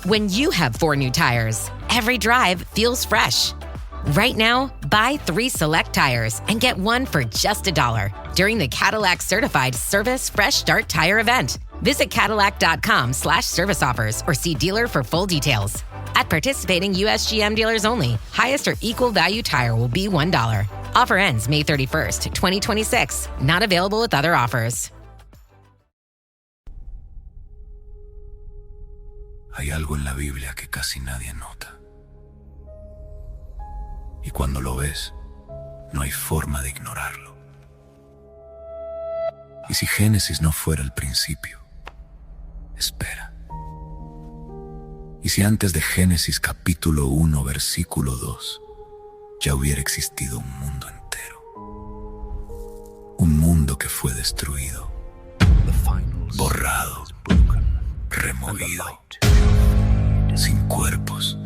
when you have 4 new tires, every drive feels fresh. Right now, buy 3 select tires and get 1 for just $1 during the Cadillac Certified Service Fresh Start Tire event. Visit Cadillac.com/service offers or see dealer for full details. At participating US GM dealers only, highest or equal value tire will be $1. Offer ends May 31st, 2026. Not available with other offers. Hay algo en la Biblia que casi nadie nota. Y cuando lo ves, no hay forma de ignorarlo. Y si Génesis no fuera el principio, espera. Y si antes de Génesis capítulo 1, versículo 2, ya hubiera existido un mundo entero. Un mundo que fue destruido, borrado, removido, sin cuerpos,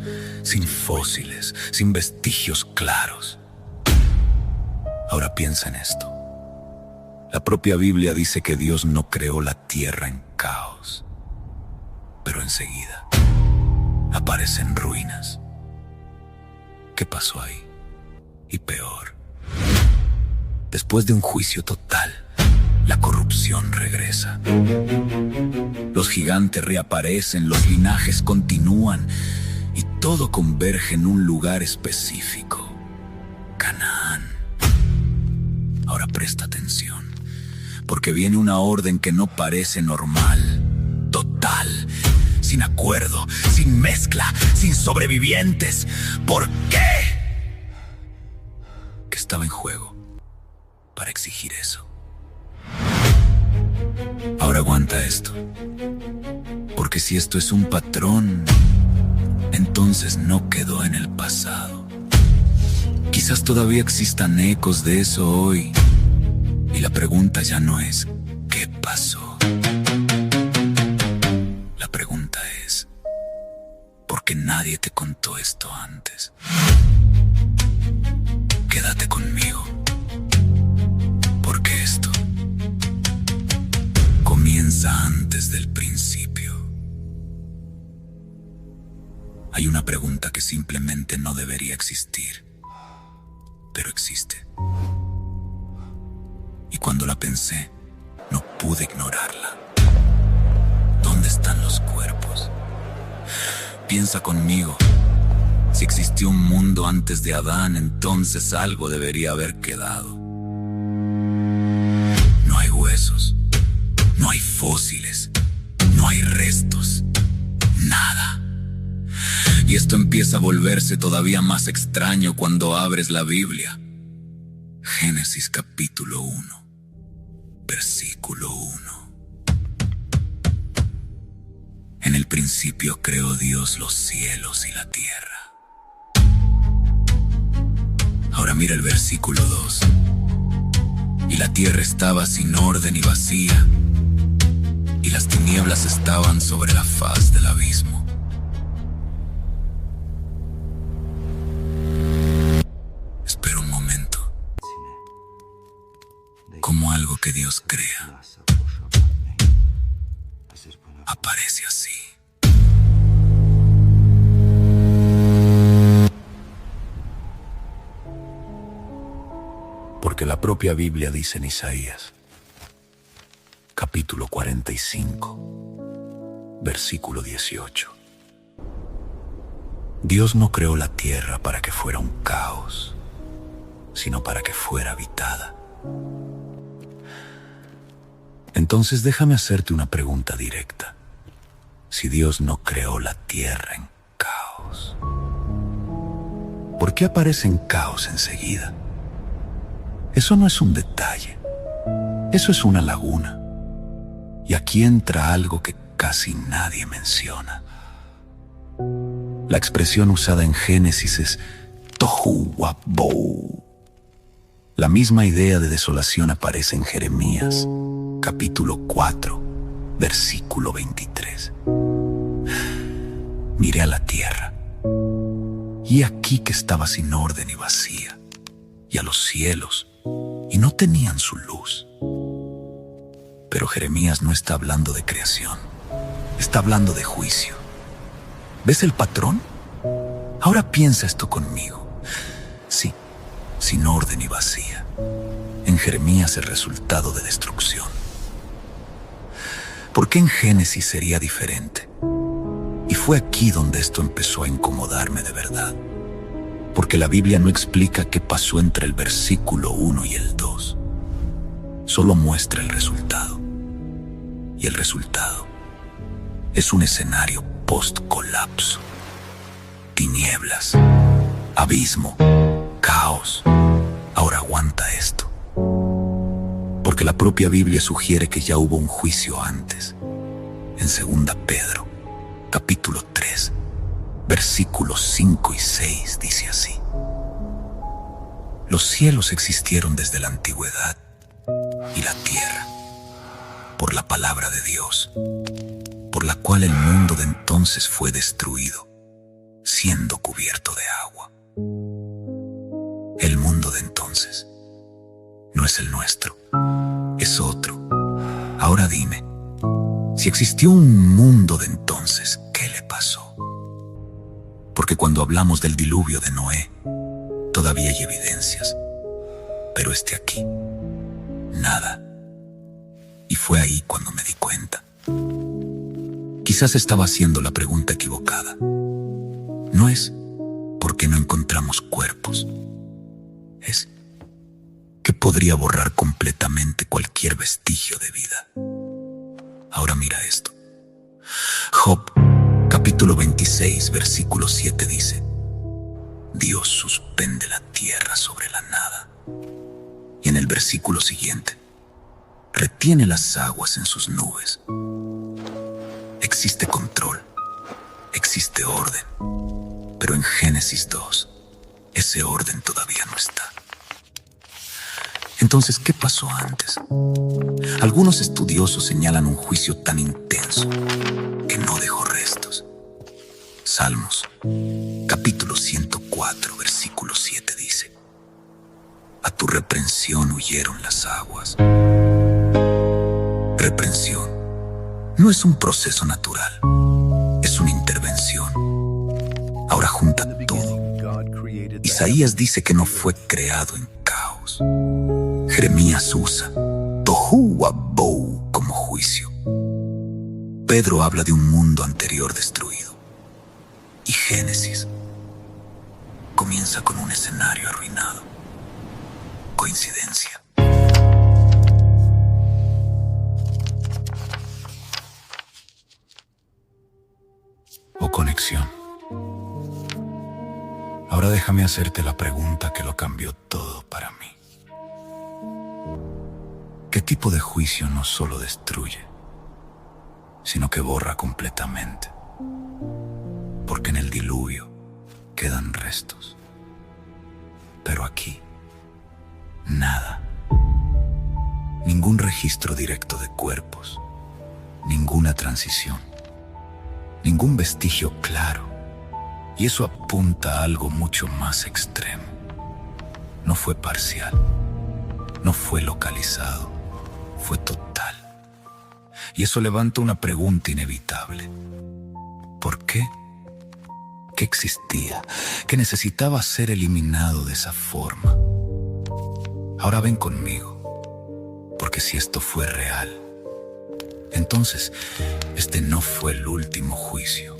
sin fósiles, sin vestigios claros. Ahora piensa en esto. La propia Biblia dice que Dios no creó la tierra en caos, pero enseguida aparecen ruinas. ¿Qué pasó ahí? Y peor, después de un juicio total, la corrupción regresa. Los gigantes reaparecen, los linajes continúan y todo converge en un lugar específico: Canaán. Ahora presta atención, porque viene una orden que no parece normal, total, sin acuerdo, sin mezcla, sin sobrevivientes. ¿Por qué? ¿Qué estaba en juego para exigir eso? Ahora aguanta esto, porque si esto es un patrón, entonces no quedó en el pasado. Quizás todavía existan ecos de eso hoy, y la pregunta ya no es ¿qué pasó? La pregunta es ¿por qué nadie te contó esto antes? Quédate conmigo, porque esto comienza antes del principio. Hay una pregunta que simplemente no debería existir, pero existe. Y cuando la pensé, no pude ignorarla. ¿Dónde están los cuerpos? Piensa conmigo. Si existió un mundo antes de Adán, entonces algo debería haber quedado. No hay huesos. No hay fósiles, no hay restos, nada. Y esto empieza a volverse todavía más extraño cuando abres la Biblia. Génesis capítulo 1, versículo 1. En el principio creó Dios los cielos y la tierra. Ahora mira el versículo 2. Y la tierra estaba sin orden y vacía, y las tinieblas estaban sobre la faz del abismo. Espera un momento. Como algo que Dios crea aparece así. Porque la propia Biblia dice en Isaías capítulo 45, versículo 18. Dios no creó la tierra para que fuera un caos, sino para que fuera habitada. Entonces déjame hacerte una pregunta directa. Si Dios no creó la tierra en caos, ¿por qué aparece en caos enseguida? Eso no es un detalle, eso es una laguna. Y aquí entra algo que casi nadie menciona. La expresión usada en Génesis es tohu wabou. La misma idea de desolación aparece en Jeremías, capítulo 4, versículo 23. Miré a la tierra, y aquí que estaba sin orden y vacía, y a los cielos, y no tenían su luz. Pero Jeremías no está hablando de creación, está hablando de juicio. ¿Ves el patrón? Ahora piensa esto conmigo. Sí, sin orden y vacía. En Jeremías el resultado de destrucción. ¿Por qué en Génesis sería diferente? Y fue aquí donde esto empezó a incomodarme de verdad. Porque la Biblia no explica qué pasó entre el versículo 1 y el 2. Solo muestra el resultado. Y el resultado es un escenario post-colapso. Tinieblas, abismo, caos. Ahora aguanta esto. Porque la propia Biblia sugiere que ya hubo un juicio antes. En 2 Pedro, capítulo 3, versículos 5 y 6 dice así: los cielos existieron desde la antigüedad y la tierra, por la palabra de Dios, por la cual el mundo de entonces fue destruido, siendo cubierto de agua. El mundo de entonces no es el nuestro, es otro. Ahora dime, si existió un mundo de entonces, ¿qué le pasó? Porque cuando hablamos del diluvio de Noé, todavía hay evidencias, pero aquí, nada. Y fue ahí cuando me di cuenta. Quizás estaba haciendo la pregunta equivocada. No es ¿por qué no encontramos cuerpos? Es que podría borrar completamente cualquier vestigio de vida. Ahora mira esto. Job, capítulo 26, versículo 7 dice: Dios suspende la tierra sobre la nada. Y en el versículo siguiente, retiene las aguas en sus nubes. Existe control, existe orden, pero en Génesis 2, ese orden todavía no está. Entonces, ¿qué pasó antes? Algunos estudiosos señalan un juicio tan intenso que no dejó restos. Salmos, capítulo 104, versículo 7 dice: a tu reprensión huyeron las aguas. Reprensión no es un proceso natural, es una intervención. Ahora junta todo. Isaías dice que no fue creado en caos. Jeremías usa tohu wabou como juicio. Pedro habla de un mundo anterior destruido. Y Génesis comienza con un escenario arruinado. ¿Coincidencia? ¿O conexión? Ahora déjame hacerte la pregunta que lo cambió todo para mí. ¿Qué tipo de juicio no solo destruye, sino que borra completamente? Porque en el diluvio quedan restos. Pero aquí, nada. Ningún registro directo de cuerpos, ninguna transición, ningún vestigio claro. Y eso apunta a algo mucho más extremo. No fue parcial, no fue localizado, fue total. Y eso levanta una pregunta inevitable. ¿Por qué? ¿Qué existía? ¿Qué necesitaba ser eliminado de esa forma? Ahora ven conmigo, porque si esto fue real, entonces este no fue el último juicio.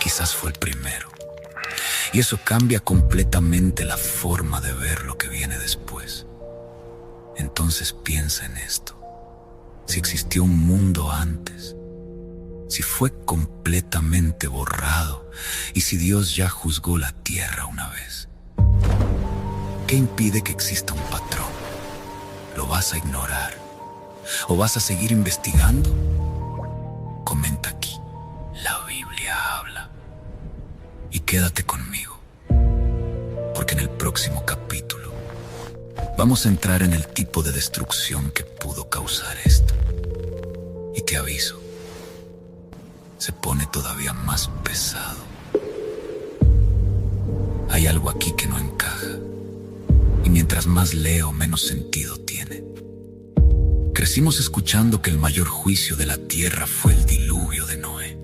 Quizás fue el primero. Y eso cambia completamente la forma de ver lo que viene después. Entonces piensa en esto. Si existió un mundo antes, si fue completamente borrado y si Dios ya juzgó la tierra una vez, ¿qué impide que exista un patrón? ¿Lo vas a ignorar? ¿O vas a seguir investigando? Comenta aquí. La Biblia habla. Y quédate conmigo, porque en el próximo capítulo vamos a entrar en el tipo de destrucción que pudo causar esto. Y te aviso, se pone todavía más pesado. Hay algo aquí que no encaja, y mientras más leo, menos sentido tiene. Crecimos escuchando que el mayor juicio de la tierra fue el diluvio de Noé.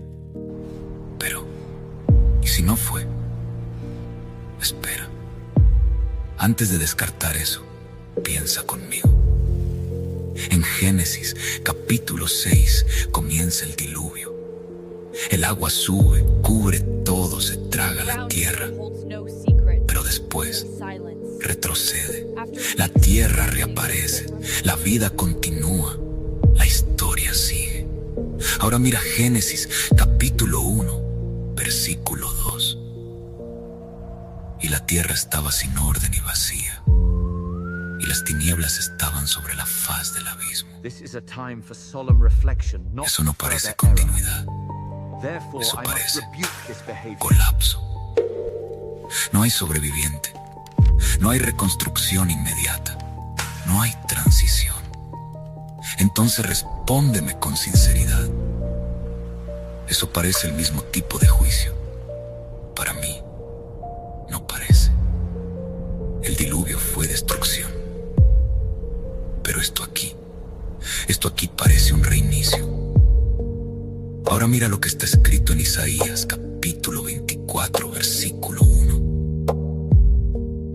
si no fue? Espera. Antes de descartar eso, piensa conmigo. En Génesis, capítulo 6, comienza el diluvio. El agua sube, cubre todo, se traga la tierra. Pero después retrocede. La tierra reaparece. La vida continúa. La historia sigue. Ahora mira Génesis, capítulo 1, versículo 2. Y la tierra estaba sin orden y vacía, y las tinieblas estaban sobre la faz del abismo. Eso no parece continuidad. Eso parece colapso. No hay sobreviviente. No hay reconstrucción inmediata. No hay transición. Entonces respóndeme con sinceridad. Eso parece el mismo tipo de juicio. Para mí, no parece. El diluvio fue destrucción. Pero esto aquí parece un reinicio. Ahora mira lo que está escrito en Isaías, capítulo 24, versículo 1.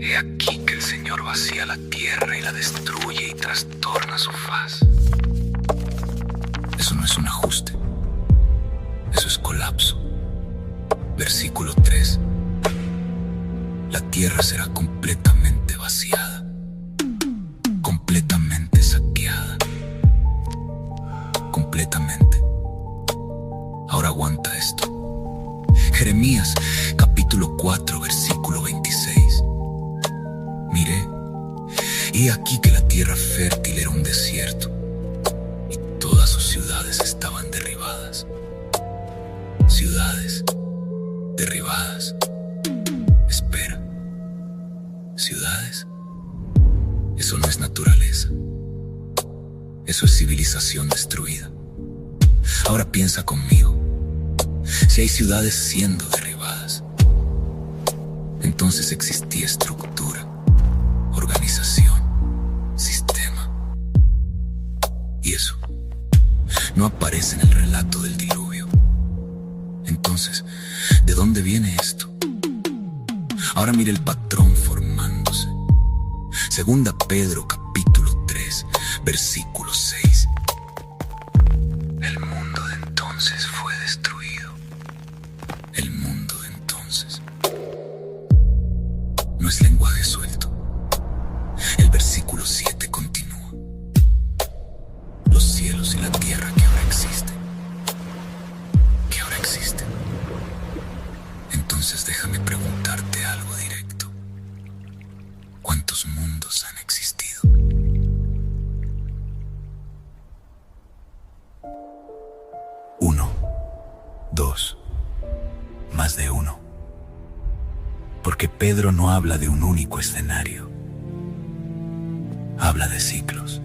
He aquí que el Señor vacía la tierra y la destruye y trastorna su faz. Eso no es un ajuste. Eso es colapso. Versículo 3. La tierra será completamente vaciada, completamente saqueada, completamente. Ahora aguanta esto. Jeremías, capítulo 4, versículo 26. Miré, y aquí que la tierra fértil era un desierto, y todas sus ciudades estaban derribadas. Ciudades derribadas. Espera. ¿Ciudades? Eso no es naturaleza. Eso es civilización destruida. Ahora piensa conmigo. Si hay ciudades siendo derribadas, entonces existía estructura, organización, sistema. Y eso no aparece en el relato del diluvio. Entonces, ¿de dónde viene esto? Ahora mire el patrón formándose. Segunda Pedro, capítulo 3, versículo 6. El mundo de entonces fue destruido. El mundo de entonces. No es lenguaje suelto. El versículo 7 continúa. Los cielos y la tierra que ahora existen. Entonces déjame preguntarte algo directo. ¿Cuántos mundos han existido? Uno, dos, más de uno. Porque Pedro no habla de un único escenario. Habla de ciclos.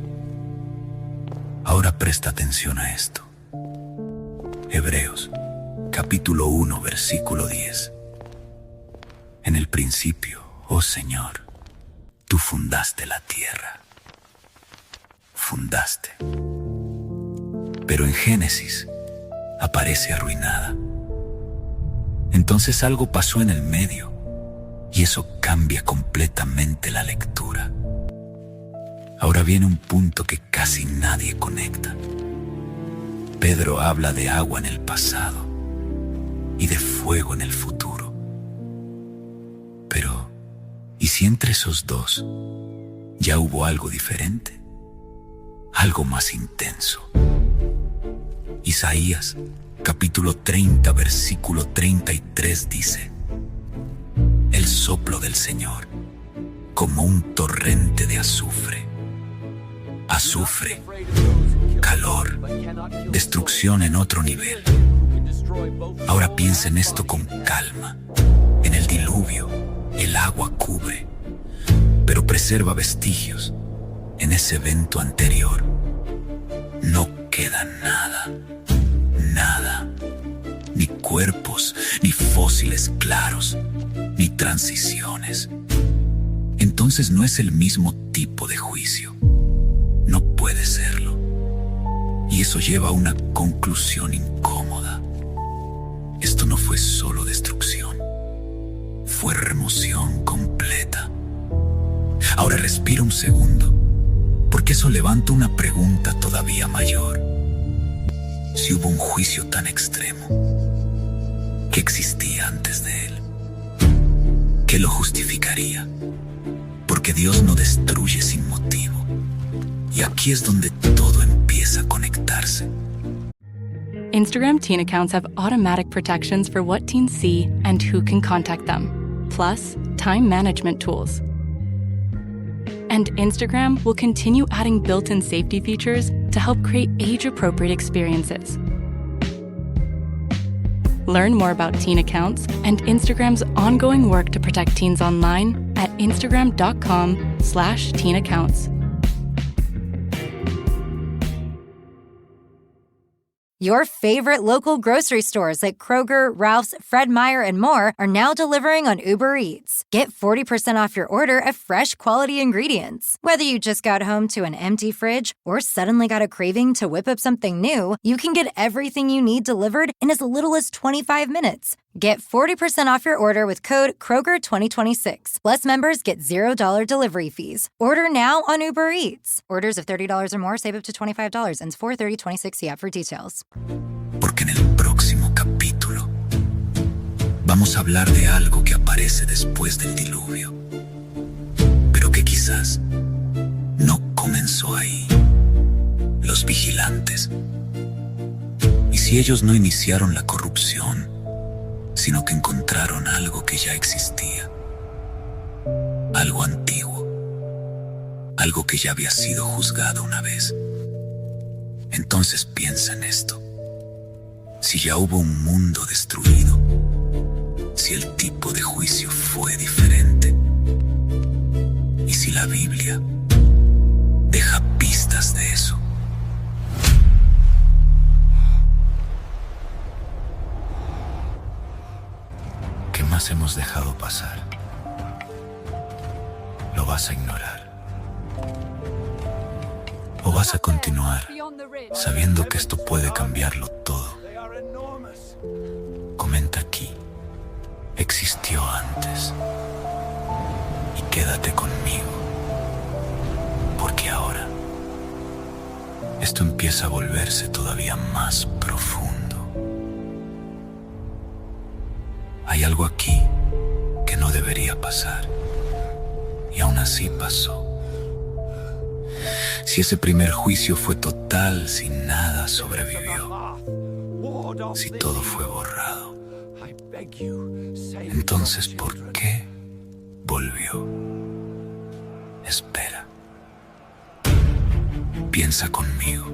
Ahora presta atención a esto. Hebreos, capítulo 1, versículo 10. En el principio, oh Señor, tú fundaste la tierra. Fundaste. Pero en Génesis aparece arruinada. Entonces algo pasó en el medio y eso cambia completamente la lectura. Ahora viene un punto que casi nadie conecta. Pedro habla de agua en el pasado y de fuego en el futuro. Pero, ¿y si entre esos dos ya hubo algo diferente? Algo más intenso. Isaías, capítulo 30, versículo 33 dice: el soplo del Señor, como un torrente de azufre. Azufre, calor, destrucción en otro nivel. Ahora piensa en esto con calma. En el diluvio, el agua cubre, pero preserva vestigios. En ese evento anterior, no queda nada, nada. Ni cuerpos, ni fósiles claros, ni transiciones. Entonces no es el mismo tipo de juicio. No puede serlo. Y eso lleva a una conclusión incómoda. Esto no fue solo destrucción. Ahora respira un segundo, porque eso levanta una pregunta todavía mayor. Si hubo un juicio tan extremo, ¿qué existía antes de él? ¿Qué lo justificaría? Porque Dios no destruye sin motivo. Y aquí es donde todo empieza a conectarse. Instagram teen accounts have automatic protections for what teens see and who can contact them, plus time management tools. And Instagram will continue adding built-in safety features to help create age-appropriate experiences. Learn more about teen accounts and Instagram's ongoing work to protect teens online at instagram.com/teenaccounts. Your favorite local grocery stores like Kroger, Ralph's, Fred Meyer, and more are now delivering on Uber Eats. Get 40% off your order of fresh, quality ingredients. Whether you just got home to an empty fridge or suddenly got a craving to whip up something new, you can get everything you need delivered in as little as 25 minutes. Get 40% off your order with code Kroger2026. Plus, members get $0 delivery fees. Order now on Uber Eats. Orders of $30 or more save up to $25. Ends 4/30/26. See app for details. Porque en el próximo capítulo vamos a hablar de algo que aparece después del diluvio, pero que quizás no comenzó ahí. Los vigilantes. Y si ellos no iniciaron la corrupción, sino que encontraron algo que ya existía, algo antiguo, algo que ya había sido juzgado una vez. Entonces piensa en esto. Si ya hubo un mundo destruido, si el tipo de juicio fue diferente, y si la Biblia deja pistas de eso. ¿Qué más hemos dejado pasar? ¿Lo vas a ignorar? ¿O vas a continuar sabiendo que esto puede cambiarlo todo? Comenta aquí. Existió antes. Y quédate conmigo. Porque ahora esto empieza a volverse todavía más profundo. Hay algo aquí que no debería pasar, y aún así pasó. Si ese primer juicio fue total, si nada sobrevivió, si todo fue borrado, entonces ¿por qué volvió? Espera. Piensa conmigo.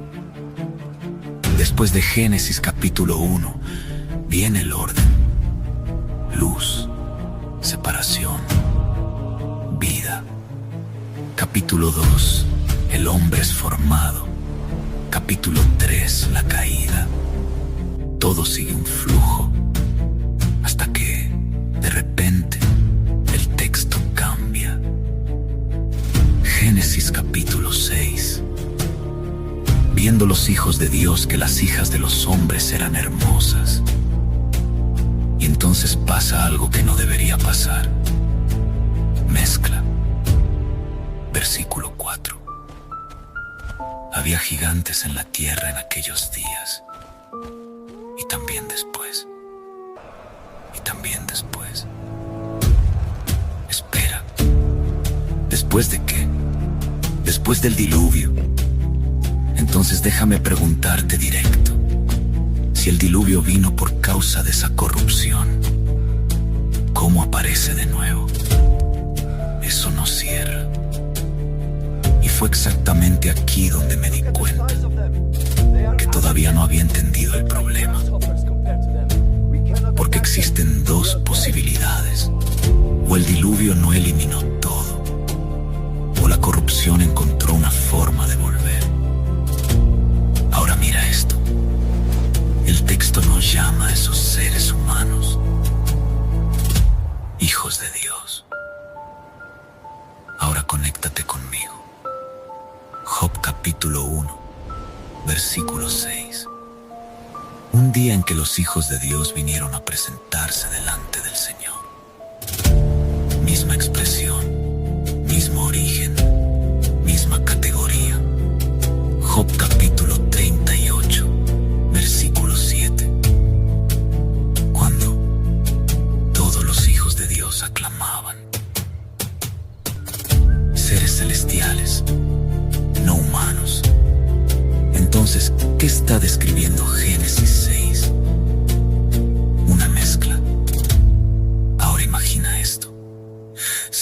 Después de Génesis capítulo 1, viene el orden. Luz, separación, vida. Capítulo 2, el hombre es formado. Capítulo 3, la caída. Todo sigue un flujo, hasta que, de repente, el texto cambia. Génesis capítulo 6. Viendo los hijos de Dios que las hijas de los hombres eran hermosas. Y entonces pasa algo que no debería pasar. Mezcla. Versículo 4. Había gigantes en la tierra en aquellos días. Y también después. Y también después. Espera. ¿Después de qué? Después del diluvio. Entonces déjame preguntarte directo. Si el diluvio vino por causa de esa corrupción, ¿cómo aparece de nuevo? Eso no cierra. Y fue exactamente aquí donde me di cuenta que todavía no había entendido el problema. Porque existen dos posibilidades. O el diluvio no eliminó todo, o la corrupción encontró una forma de volver. Ahora mira esto. El texto nos llama a esos seres humanos hijos de Dios. Ahora conéctate conmigo. Job capítulo 1, versículo 6. Un día en que los hijos de Dios vinieron a presentarse delante del Señor. Misma expresión, mismo origen.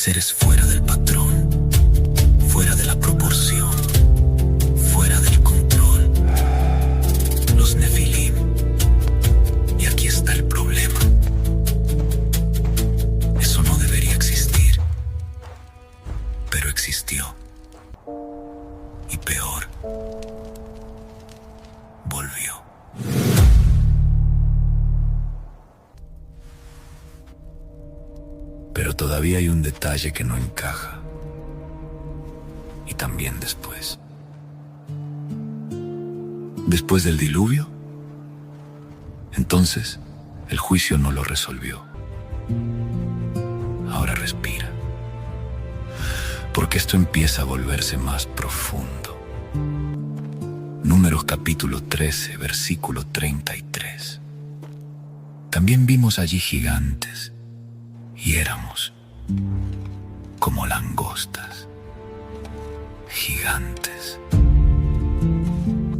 seres fuera del patrón, fuera de la proporción, fuera del control. Los Nefilim. Y aquí está el problema. Eso no debería existir, pero existió. Y peor, volvió. Pero todavía hay un detalle que no encaja. Y también después. Después del diluvio, entonces el juicio no lo resolvió. Ahora respira. Porque esto empieza a volverse más profundo. Números capítulo 13, versículo 33. También vimos allí gigantes, y éramos como langostas. Gigantes.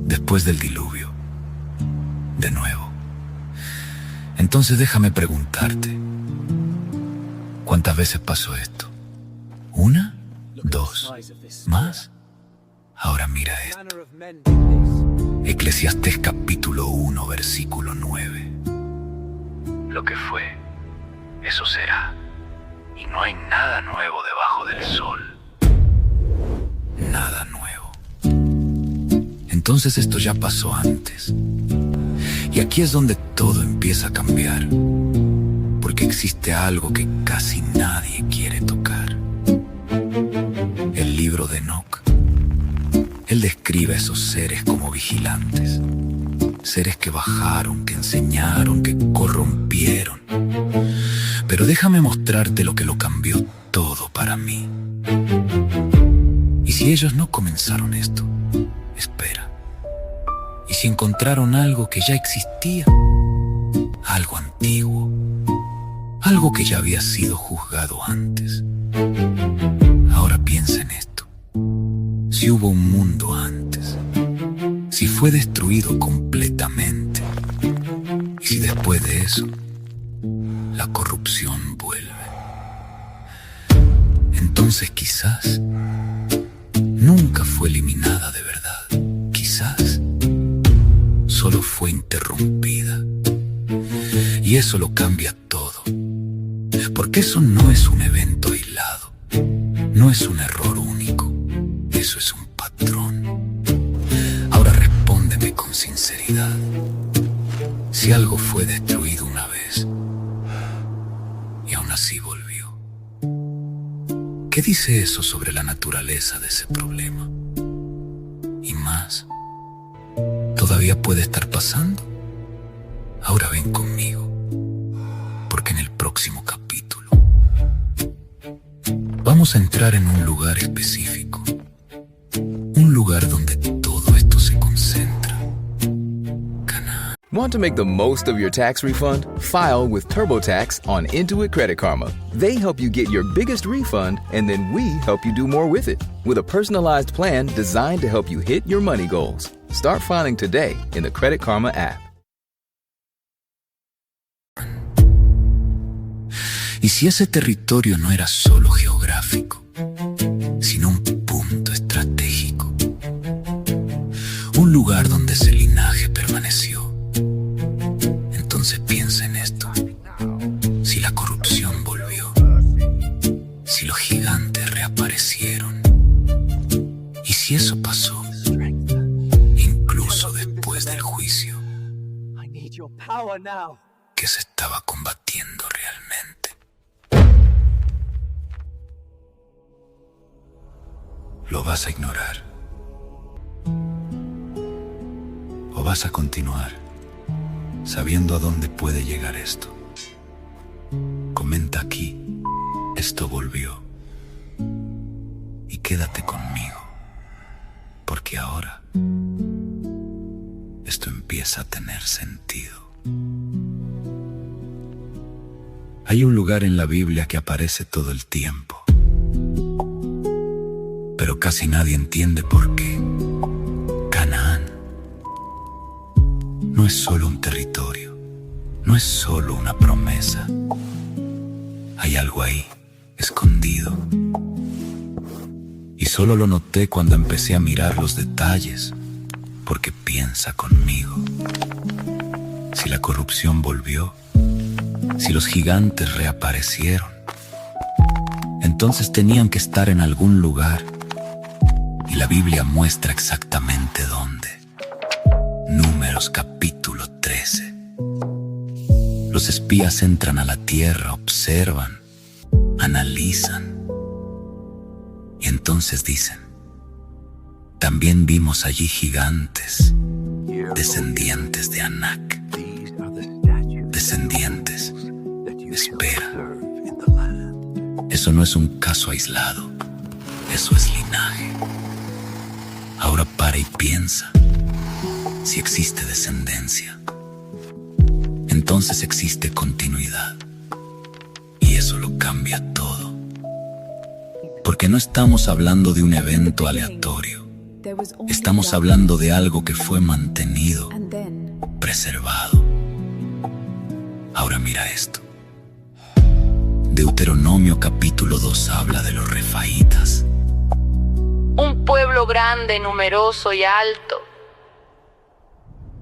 Después del diluvio, de nuevo. Entonces déjame preguntarte, ¿cuántas veces pasó esto? ¿Una? ¿Dos? ¿Más? Ahora mira esto. Eclesiastés capítulo 1, versículo 9. Lo que fue, eso será, y no hay nada nuevo debajo del sol. Nada nuevo. Entonces esto ya pasó antes. Y aquí es donde todo empieza a cambiar, porque existe algo que casi nadie quiere tocar. El libro de Enoc. Él describe a esos seres como vigilantes. Seres que bajaron, que enseñaron, que corrompieron. Pero déjame mostrarte lo que lo cambió todo para mí. Y si ellos no comenzaron esto, espera. Y si encontraron algo que ya existía, algo antiguo, algo que ya había sido juzgado antes. Ahora piensa en esto. Si hubo un mundo antes, si fue destruido completamente, y si después de eso, la corrupción vuelve, entonces quizás nunca fue eliminada de verdad. Quizás solo fue interrumpida. Y eso lo cambia todo. Porque eso no es un evento aislado. No es un error único. Eso es un patrón. Ahora respóndeme con sinceridad. Si algo fue destruido una vez y aún así volvió, ¿qué dice eso sobre la naturaleza de ese problema? Y más, ¿todavía puede estar pasando? Ahora ven conmigo, porque en el próximo capítulo vamos a entrar en un lugar específico, un lugar donde todo esto se concentra. Canaán. Want to make the most of your tax refund? File with TurboTax on Intuit Credit Karma. They help you get your biggest refund, and then we help you do more with it. With a personalized plan designed to help you hit your money goals. Start filing today in the Credit Karma app. Y si ese territorio no era solo geográfico, sino un punto estratégico, un lugar donde ese linaje permaneció, entonces piensa en esto. Si la corrupción volvió, si los gigantes reaparecieron, y si eso pasó, incluso después del juicio, que se estaba combatiendo realmente. ¿Lo vas a ignorar? ¿O vas a continuar sabiendo a dónde puede llegar esto? Comenta aquí, esto volvió. Y quédate conmigo, porque ahora esto empieza a tener sentido. Hay un lugar en la Biblia que aparece todo el tiempo, pero casi nadie entiende por qué. Canaán no es solo un territorio, no es solo una promesa. Hay algo ahí escondido. Y solo lo noté cuando empecé a mirar los detalles, porque piensa conmigo. Si la corrupción volvió, si los gigantes reaparecieron, entonces tenían que estar en algún lugar, y la Biblia muestra exactamente dónde. Números capítulo 13. Los espías entran a la tierra, observan, analizan, y entonces dicen: también vimos allí gigantes, descendientes de Anak. Descendientes. Espera. Eso no es un caso aislado. Eso es linaje. Ahora para y piensa. Si existe descendencia, entonces existe continuidad. Y eso lo cambia todo. Porque no estamos hablando de un evento aleatorio. Estamos hablando de algo que fue mantenido, preservado. Ahora mira esto. Deuteronomio capítulo 2 habla de los refaítas. Un pueblo grande, numeroso y alto.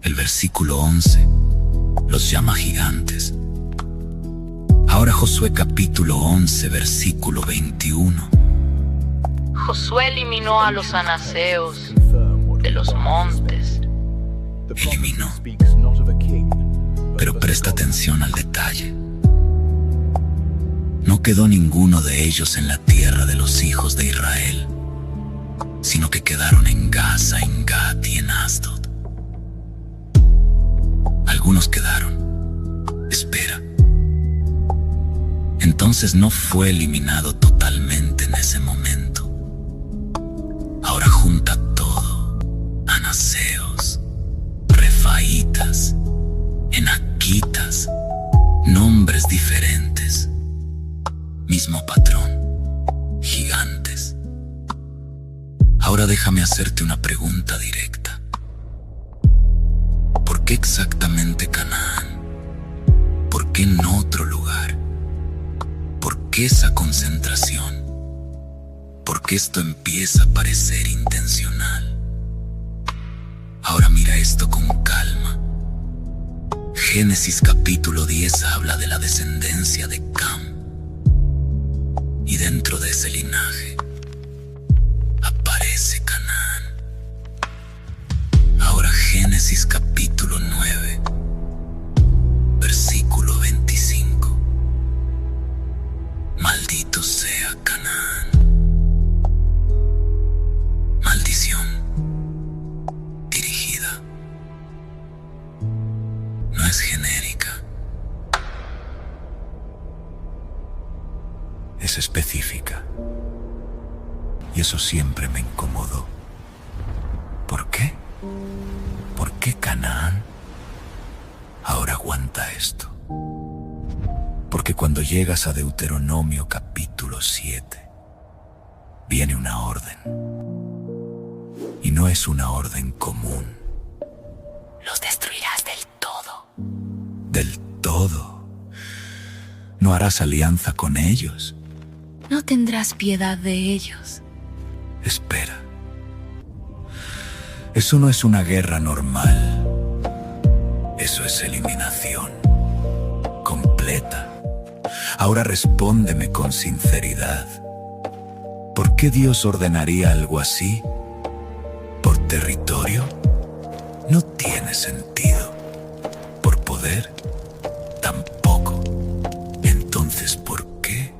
El versículo 11 los llama gigantes. Ahora Josué capítulo 11 versículo 21. Josué eliminó a los anaseos de los montes. Eliminó. Pero presta atención al detalle. No quedó ninguno de ellos en la tierra de los hijos de Israel, sino que quedaron en Gaza, en Gat y en Asdod. Algunos quedaron. Espera. Entonces no fue eliminado totalmente en ese momento. Ahora junta todo: anaseos, refaítas, enaquitas, nombres diferentes, mismo patrón, gigantes. Ahora déjame hacerte una pregunta directa. ¿Por qué exactamente Canaán? ¿Por qué en otro lugar? ¿Por qué esa concentración? ¿Por qué esto empieza a parecer intencional? Ahora mira esto con calma. Génesis capítulo 10 habla de la descendencia de Cam. Y dentro de ese linaje aparece Canaán. Ahora Génesis capítulo 9, versículo 25. Maldito sea Canaán. Maldición dirigida. No es genérica. Es específica. Y eso siempre me incomodó. ¿Por qué? ¿Por qué Canaán? Ahora aguanta esto. Porque cuando llegas a Deuteronomio capítulo 7, viene una orden. Y no es una orden común. Los destruirás del todo. Del todo. No harás alianza con ellos. No tendrás piedad de ellos. Espera. Eso no es una guerra normal. Eso es eliminación completa. Ahora respóndeme con sinceridad. ¿Por qué Dios ordenaría algo así? ¿Por territorio? No tiene sentido. ¿Por poder? Tampoco. Entonces, ¿por qué?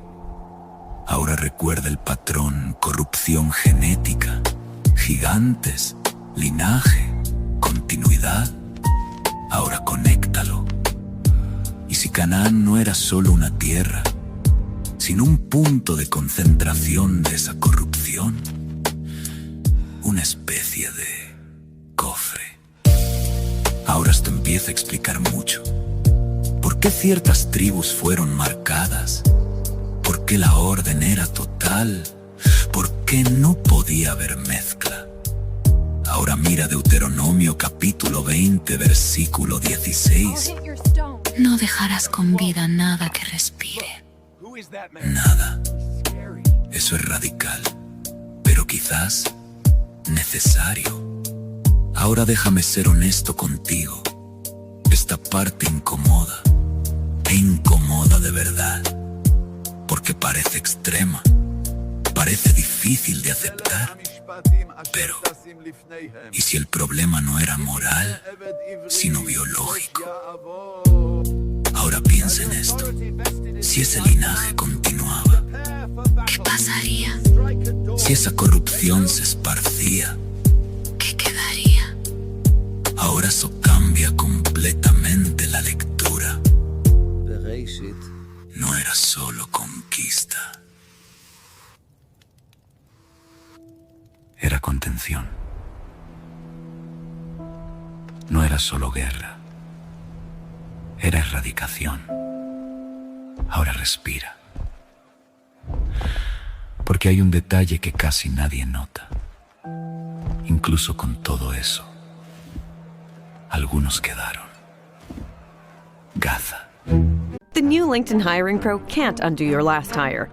Ahora recuerda el patrón: corrupción genética, gigantes, linaje, continuidad. Ahora conéctalo. Y si Canaán no era solo una tierra, sino un punto de concentración de esa corrupción, una especie de cofre. Ahora esto empieza a explicar mucho. ¿Por qué ciertas tribus fueron marcadas? ¿Por qué la orden era total? ¿Por qué no podía haber mezcla? Ahora mira Deuteronomio capítulo 20, versículo 16. No dejarás con vida nada que respire. Nada. Eso es radical, pero quizás necesario. Ahora déjame ser honesto contigo. Esta parte incomoda, e incomoda de verdad, porque parece extrema, parece difícil de aceptar. Pero, ¿y si el problema no era moral, sino biológico? Ahora piensa en esto. Si ese linaje continuaba, ¿Qué pasaría? si esa corrupción se esparcía, ¿Qué quedaría? ahora eso cambia completamente la lectura. No era solo conquista. Era contención. No era solo guerra. Era erradicación. Ahora respira. Porque hay un detalle que casi nadie nota. Incluso con todo eso, algunos quedaron. Gaza. The new LinkedIn Hiring Pro can't undo your last hire.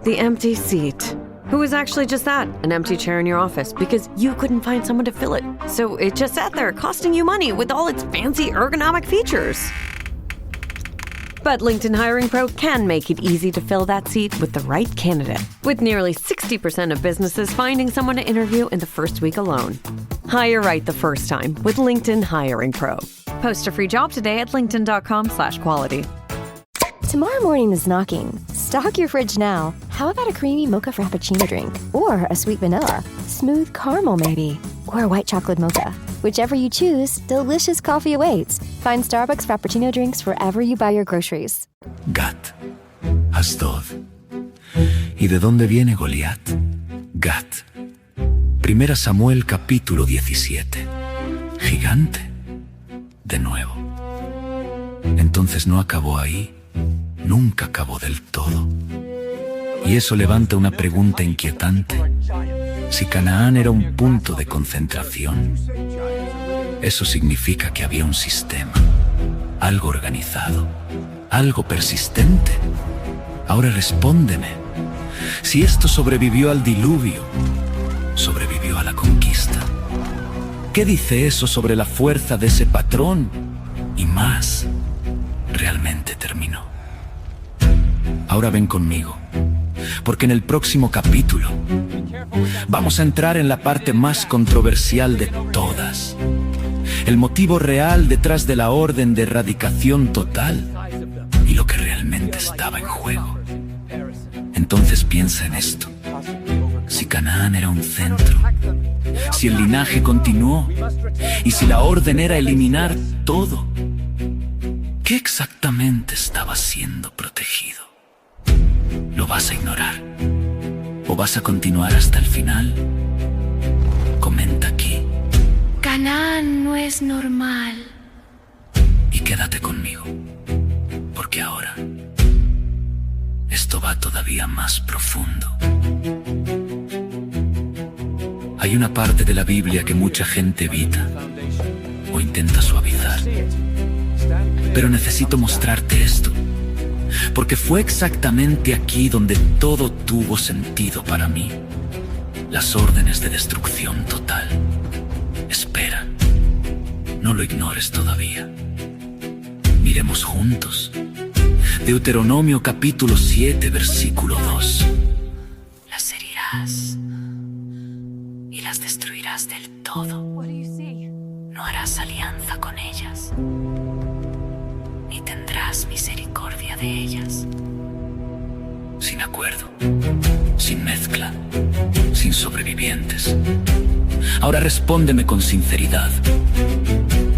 The empty seat. Who was actually just that, an empty chair in your office because you couldn't find someone to fill it. So it just sat there costing you money with all its fancy ergonomic features. But LinkedIn Hiring Pro can make it easy to fill that seat with the right candidate. With nearly 60% of businesses finding someone to interview in the first week alone. Hire right the first time with LinkedIn Hiring Pro. Post a free job today at linkedin.com/quality. Tomorrow morning is knocking. Stock your fridge now. How about a creamy mocha frappuccino drink? Or a sweet vanilla? Smooth caramel, maybe? Or a white chocolate mocha? Whichever you choose, delicious coffee awaits. Find Starbucks Frappuccino drinks wherever you buy your groceries. Gat. Asdod. ¿Y de dónde viene Goliat? Gat. Primera Samuel capítulo 17. Gigante. De nuevo. Entonces no acabó ahí. Nunca acabó del todo. Y eso levanta una pregunta inquietante. Si Canaán era un punto de concentración, eso significa que había un sistema, algo organizado, algo persistente. Ahora respóndeme. Si esto sobrevivió al diluvio, sobrevivió a la conquista, ¿qué dice eso sobre la fuerza de ese patrón? Y más, realmente terminó. Ahora ven conmigo, porque en el próximo capítulo vamos a entrar en la parte más controversial de todas. El motivo real detrás de la orden de erradicación total y lo que realmente estaba en juego. Entonces piensa en esto. Si Canaán era un centro, si el linaje continuó y si la orden era eliminar todo, ¿qué exactamente estaba siendo protegido? ¿Lo vas a ignorar? ¿O vas a continuar hasta el final? Comenta aquí. Canaán no es normal. Y quédate conmigo, porque ahora esto va todavía más profundo. Hay una parte de la Biblia que mucha gente evita o intenta suavizar. Pero necesito mostrarte esto, porque fue exactamente aquí donde todo tuvo sentido para mí. Las órdenes de destrucción total. Espera, no lo ignores todavía. Miremos juntos. Deuteronomio capítulo 7, versículo 2. Las herirás y las destruirás del todo. No harás alianza con ellas, ni tendrás misericordia de ellas. Sin acuerdo, sin mezcla, sin sobrevivientes. Ahora respóndeme con sinceridad.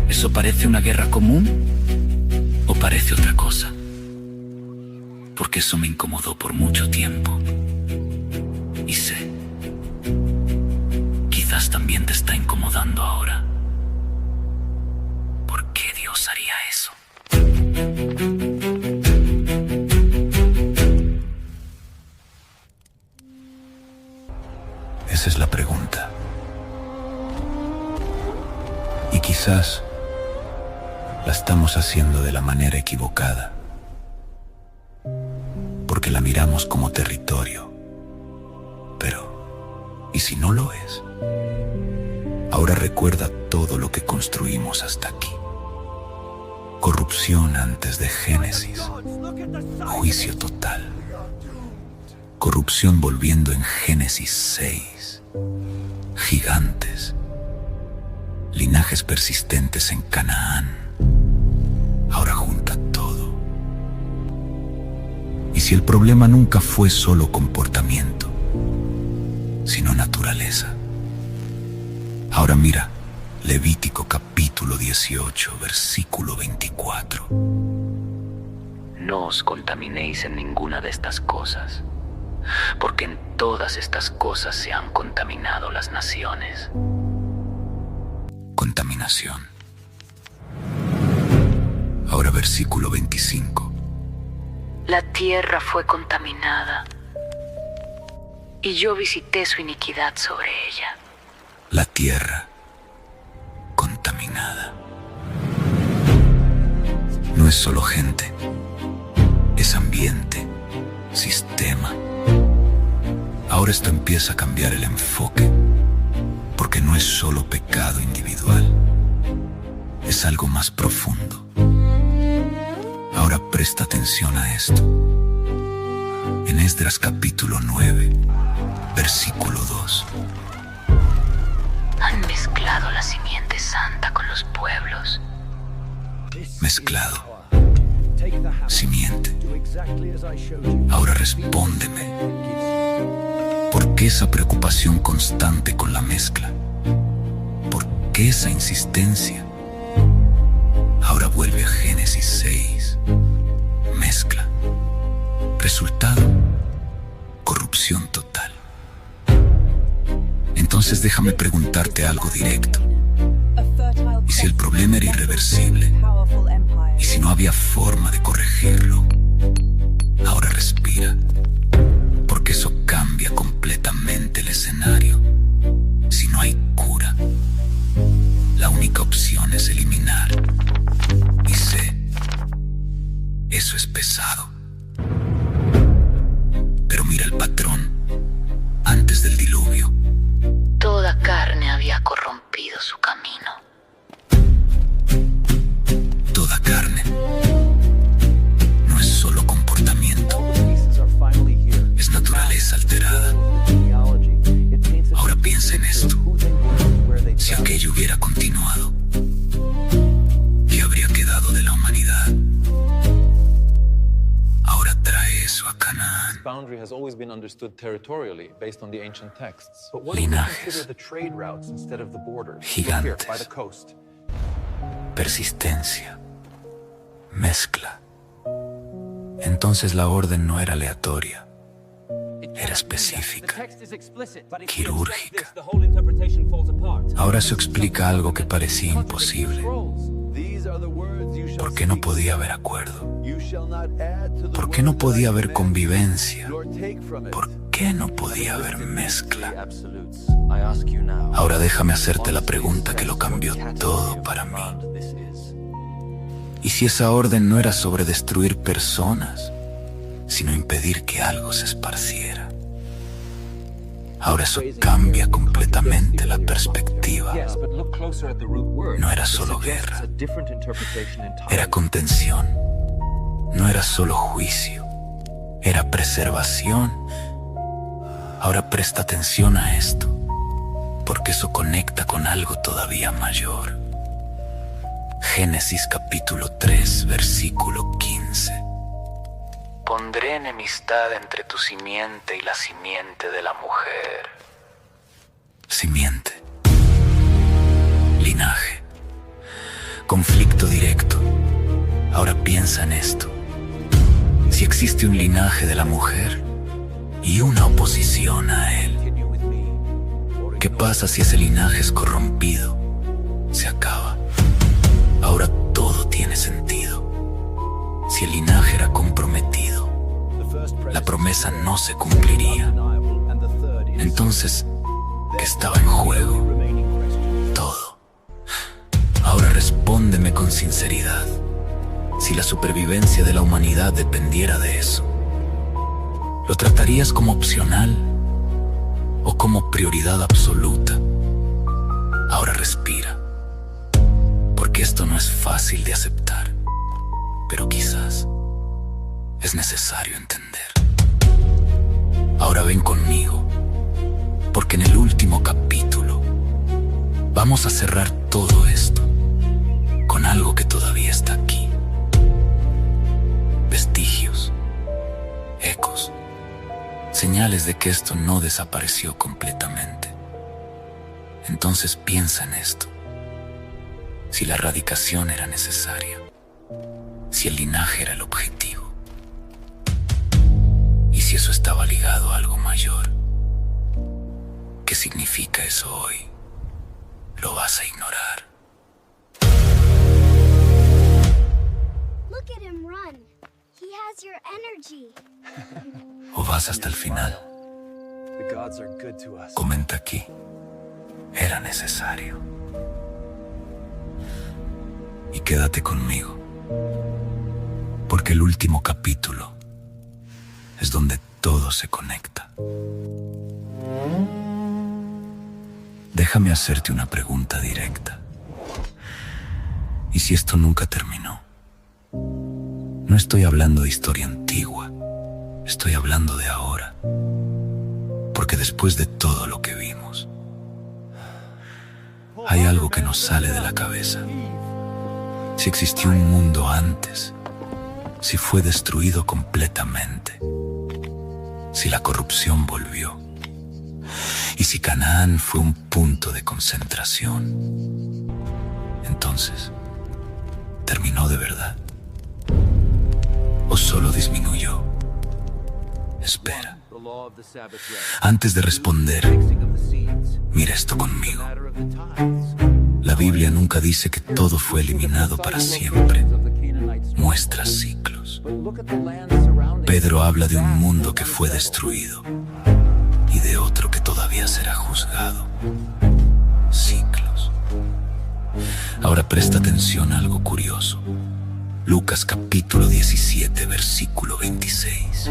¿Eso parece una guerra común? ¿O parece otra cosa? Porque eso me incomodó por mucho tiempo. Y sé, quizás también te está incomodando ahora. ¿Por qué Dios haría eso? Esa es la pregunta. Y quizás la estamos haciendo de la manera equivocada, porque la miramos como territorio Pero, ¿y si no lo es? Ahora recuerda todo lo que construimos hasta aquí. Corrupción antes de Génesis. Juicio total. Corrupción volviendo en Génesis 6. Gigantes. Linajes persistentes en Canaán. Ahora junta todo. ¿Y si el problema nunca fue solo comportamiento, sino naturaleza? Ahora mira, Levítico capítulo 18, versículo 24. No os contaminéis en ninguna de estas cosas, porque en todas estas cosas se han contaminado las naciones. Contaminación. Ahora versículo 25. La tierra fue contaminada, y yo visité su iniquidad sobre ella. La tierra contaminada. No es solo gente, es ambiente, sistema. Ahora esto empieza a cambiar el enfoque, porque no es solo pecado individual, es algo más profundo. Ahora presta atención a esto. En Esdras capítulo 9, versículo 2. Han mezclado la simiente santa con los pueblos. Mezclado. Simiente. Ahora respóndeme. ¿Por qué esa preocupación constante con la mezcla? ¿Por qué esa insistencia? Ahora vuelve a Génesis 6. Mezcla. Resultado: corrupción total. Entonces déjame preguntarte algo directo. ¿Y si el problema era irreversible? ¿Y si no había forma de corregirlo? Ahora respira, porque eso cambia completamente el escenario. Si no hay cura, la única opción es eliminar. Y sé, eso es pesado. Pero mira el patrón. Antes del diluvio, toda carne había corrompido su camino. Toda carne. No es solo comportamiento, es naturaleza alterada. Ahora piensa en esto. Si aquello hubiera continuado, ¿qué habría quedado de la humanidad? Ahora trae eso a Canaán. Linajes. Gigantes. Persistencia. Mezcla. Entonces la orden no era aleatoria, era específica, quirúrgica. Ahora eso explica algo que parecía imposible. ¿Por qué no podía haber acuerdo? ¿Por qué no podía haber convivencia? ¿Por qué no podía haber mezcla? Ahora déjame hacerte la pregunta que lo cambió todo para mí. ¿Y si esa orden no era sobre destruir personas, sino impedir que algo se esparciera? Ahora eso cambia completamente la perspectiva. No era solo guerra, era contención. No era solo juicio, era preservación. Ahora presta atención a esto, porque eso conecta con algo todavía mayor. Génesis capítulo 3, versículo 15. Pondré enemistad entre tu simiente y la simiente de la mujer. Simiente. Linaje. Conflicto directo. Ahora piensa en esto. Si existe un linaje de la mujer y una oposición a él, ¿qué pasa si ese linaje es corrompido? Se acaba. Ahora todo tiene sentido. Si el linaje era comprometido, la promesa no se cumpliría. Entonces, ¿qué estaba en juego? Todo. Ahora respóndeme con sinceridad. Si la supervivencia de la humanidad dependiera de eso, ¿lo tratarías como opcional o como prioridad absoluta. Ahora respira, porque esto no es fácil de aceptar, pero quizás es necesario entender. Ahora ven conmigo, porque en el último capítulo vamos a cerrar todo esto con algo que todavía está aquí. Vestigios, ecos, señales de que esto no desapareció completamente. Entonces piensa en esto. Si la erradicación era necesaria, si el linaje era el objetivo, y si eso estaba ligado a algo mayor, ¿qué significa eso hoy? ¿Lo vas a ignorar? Look at him run. He has your energy. ¿O vas hasta el final? Comenta aquí. Era necesario. Y quédate conmigo, porque el último capítulo es donde todo se conecta. Déjame hacerte una pregunta directa. ¿Y si esto nunca terminó? No estoy hablando de historia antigua, estoy hablando de ahora. Porque después de todo lo que vimos, hay algo que nos sale de la cabeza. Si existió un mundo antes, si fue destruido completamente, si la corrupción volvió, y si Canaán fue un punto de concentración, entonces, ¿terminó de verdad? ¿O solo disminuyó? Espera. Antes de responder, mira esto conmigo. La Biblia nunca dice que todo fue eliminado para siempre. Muestra ciclos. Pedro habla de un mundo que fue destruido y de otro que todavía será juzgado. Ciclos. Ahora presta atención a algo curioso. Lucas capítulo 17, versículo 26.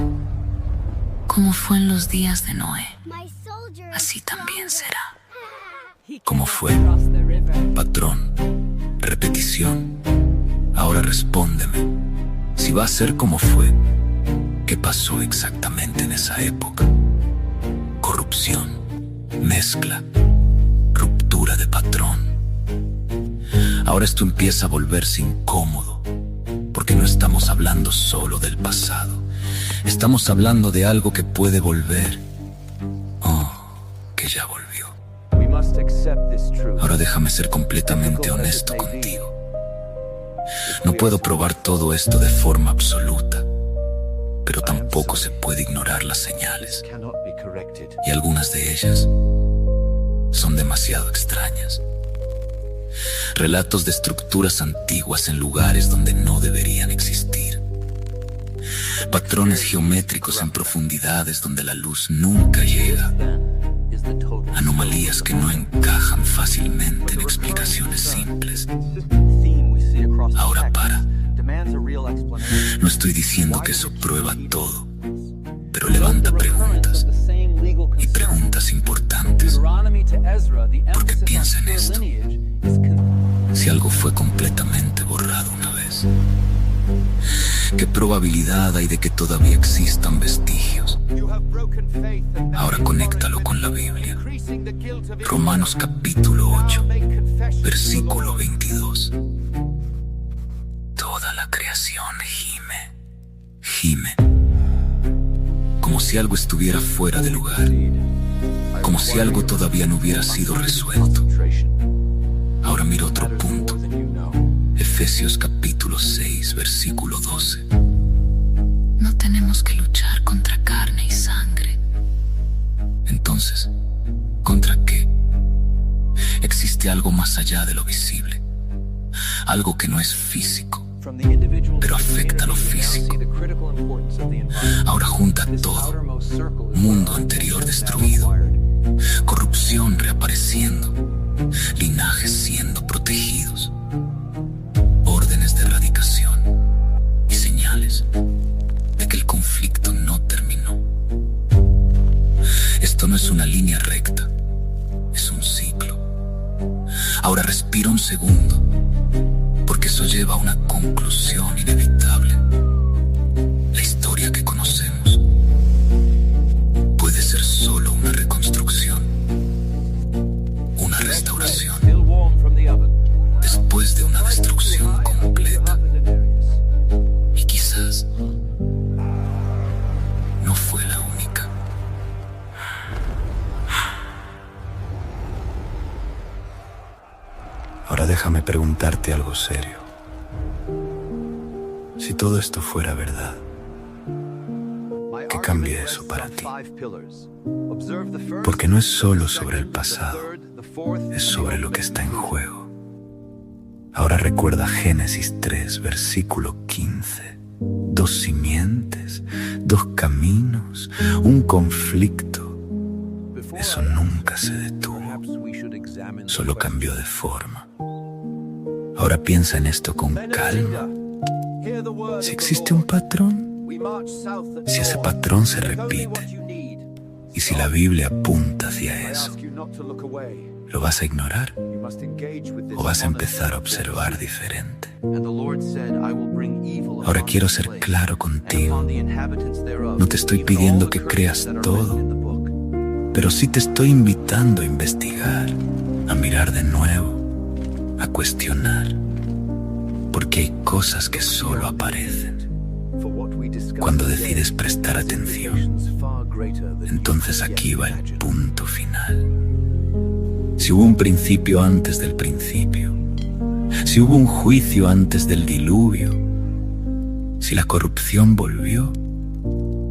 Como fue en los días de Noé, así también será. ¿Cómo fue? Patrón, repetición. Ahora respóndeme. Si va a ser como fue, ¿qué pasó exactamente en esa época? Corrupción, mezcla, ruptura de patrón. Ahora esto empieza a volverse incómodo, porque no estamos hablando solo del pasado. Estamos hablando de algo que puede volver. Oh, que ya volvió. Ahora déjame ser completamente honesto contigo. No puedo probar todo esto de forma absoluta, pero tampoco se puede ignorar las señales. Y algunas de ellas son demasiado extrañas. Relatos de estructuras antiguas en lugares donde no deberían existir. Patrones geométricos en profundidades donde la luz nunca llega. Anomalías que no encajan fácilmente en explicaciones simples. Ahora para. No estoy diciendo que eso prueba todo, pero levanta preguntas, y preguntas importantes. Porque piensa en esto. Si algo fue completamente borrado una vez, ¿qué probabilidad hay de que todavía existan vestigios? Ahora conéctalo con la Biblia. Romanos capítulo 8, versículo 22. Toda la creación gime, como si algo estuviera fuera de lugar, como si algo todavía no hubiera sido resuelto. Ahora mira otro punto. Efesios capítulo 6, versículo 12. No tenemos que luchar contra carne y sangre. Entonces, ¿contra qué? Existe algo más allá de lo visible. Algo que no es físico, pero afecta lo físico. Ahora junta todo. Mundo anterior destruido, corrupción reapareciendo, linajes siendo protegidos, órdenes de erradicación y señales de que el conflicto no terminó. Esto no es una línea recta, es un ciclo. Ahora respira un segundo, porque eso lleva a una conclusión inevitable. La historia que conocemos puede ser solo una reconstrucción, una restauración, después de una destrucción completa. Y quizás no fue la única. Ahora déjame preguntarte algo serio. Si todo esto fuera verdad, ¿qué cambia eso para ti? Porque no es solo sobre el pasado, es sobre lo que está en juego. Ahora recuerda Génesis 3, versículo 15. 2 simientes, 2 caminos, un conflicto. Eso nunca se detuvo, solo cambió de forma. Ahora piensa en esto con calma. Si existe un patrón, si ese patrón se repite, y si la Biblia apunta hacia eso, ¿lo vas a ignorar o vas a empezar a observar diferente? Ahora quiero ser claro contigo. No te estoy pidiendo que creas todo, pero sí te estoy invitando a investigar, a mirar de nuevo, a cuestionar, porque hay cosas que solo aparecen cuando decides prestar atención. Entonces aquí va el punto final. Si hubo un principio antes del principio, si hubo un juicio antes del diluvio, si la corrupción volvió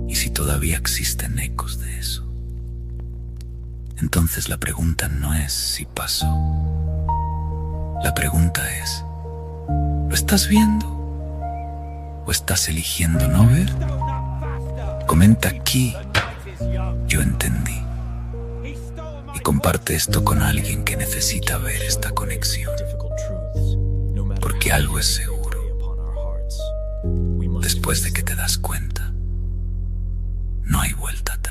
y si todavía existen ecos de eso, entonces la pregunta no es si pasó. La pregunta es, ¿lo estás viendo o estás eligiendo no ver? Comenta aquí, yo entendí. Y comparte esto con alguien que necesita ver esta conexión. Porque algo es seguro. Después de que te das cuenta, no hay vuelta atrás.